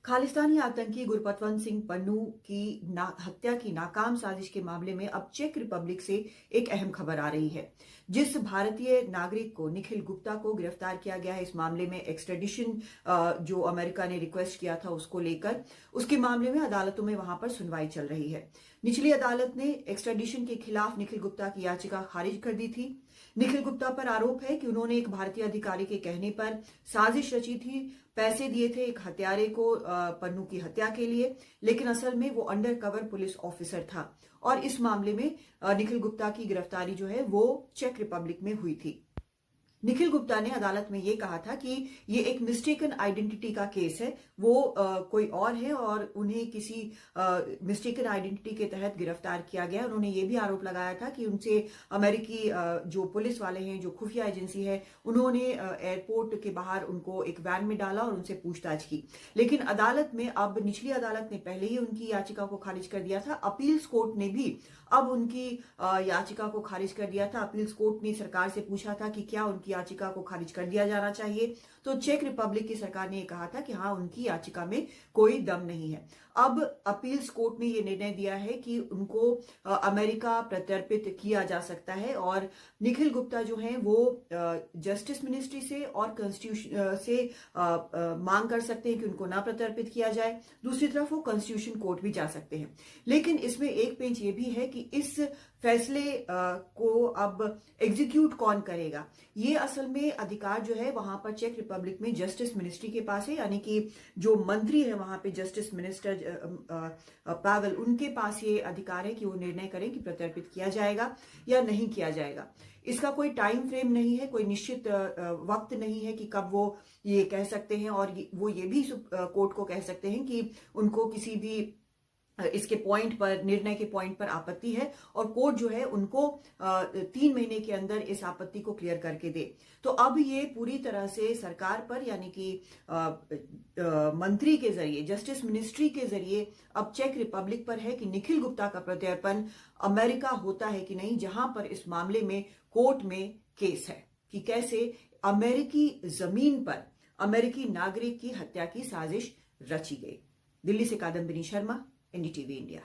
खालिस्तानी आतंकी गुरपतवंत सिंह पन्नू की हत्या की नाकाम साजिश के मामले में अब चेक रिपब्लिक से एक अहम खबर आ रही है। जिस भारतीय नागरिक को निखिल गुप्ता को गिरफ्तार किया गया है इस मामले में एक्सट्रेडिशन जो अमेरिका ने रिक्वेस्ट किया था उसको लेकर उसके मामले में अदालतों में वहां पर सुनवाई चल रही है। निचली अदालत ने एक्सट्रेडिशन के खिलाफ निखिल गुप्ता की याचिका खारिज कर दी थी। निखिल गुप्ता पर आरोप है कि उन्होंने एक भारतीय अधिकारी के कहने पर साजिश रची थी, पैसे दिए थे एक हत्यारे को पन्नू की हत्या के लिए, लेकिन असल में वो अंडर कवर पुलिस ऑफिसर था और इस मामले में निखिल गुप्ता की गिरफ्तारी जो है वो चेक रिपब्लिक में हुई थी। निखिल गुप्ता ने अदालत में यह कहा था कि ये एक मिस्टेकन आइडेंटिटी का केस है, वो कोई और है और उन्हें किसी मिस्टेकन आइडेंटिटी के तहत गिरफ्तार किया गया। उन्होंने ये भी आरोप लगाया था कि उनसे अमेरिकी जो पुलिस वाले हैं, जो खुफिया एजेंसी है, उन्होंने एयरपोर्ट के बाहर उनको एक वैन में डाला और उनसे पूछताछ की। लेकिन अदालत में अब निचली अदालत ने पहले ही उनकी याचिका को खारिज कर दिया था। अपील्स कोर्ट ने भी अब उनकी याचिका को खारिज कर दिया था। अपील्स कोर्ट ने सरकार से पूछा था कि क्या उनकी याचिका को खारिज कर दिया जाना चाहिए, तो चेक रिपब्लिक की सरकार ने यह कहा था कि हाँ, उनकी याचिका में कोई दम नहीं है। अब अपील्स कोर्ट ने यह निर्णय दिया है कि उनको अमेरिका प्रत्यर्पित किया जा सकता है और निखिल गुप्ता जो हैं वो जस्टिस मिनिस्ट्री से और कॉन्स्टिट्यूशन से मांग कर सकते हैं कि उनको ना प्रत्यर्पित किया जाए। दूसरी तरफ वो कॉन्स्टिट्यूशन कोर्ट भी जा सकते हैं। लेकिन इसमें एक पेंच ये भी है कि इस फैसले को अब एग्जीक्यूट कौन करेगा, ये असल में अधिकार जो है वहां पर चेक रिपब्लिक में जस्टिस मिनिस्ट्री के पास है, यानी कि जो मंत्री है वहां पे जस्टिस मिनिस्टर पावेल, उनके पास ये अधिकार है कि वो निर्णय करें कि प्रत्यर्पित किया जाएगा या नहीं किया जाएगा। इसका कोई टाइम फ्रेम नहीं है, कोई निश्चित वक्त नहीं है कि कब वो ये कह सकते हैं और वो ये भी कोर्ट को कह सकते हैं कि उनको किसी भी इसके पॉइंट पर, निर्णय के पॉइंट पर आपत्ति है और कोर्ट जो है उनको 3 महीने के अंदर इस आपत्ति को क्लियर करके दे। तो अब ये पूरी तरह से सरकार पर, यानी कि मंत्री के जरिए, जस्टिस मिनिस्ट्री के जरिए अब चेक रिपब्लिक पर है कि निखिल गुप्ता का प्रत्यर्पण अमेरिका होता है कि नहीं, जहां पर इस मामले में कोर्ट में केस है कि कैसे अमेरिकी जमीन पर अमेरिकी नागरिक की हत्या की साजिश रची गई। दिल्ली से कादम्बिनी शर्मा, एनडीटीवी इंडिया।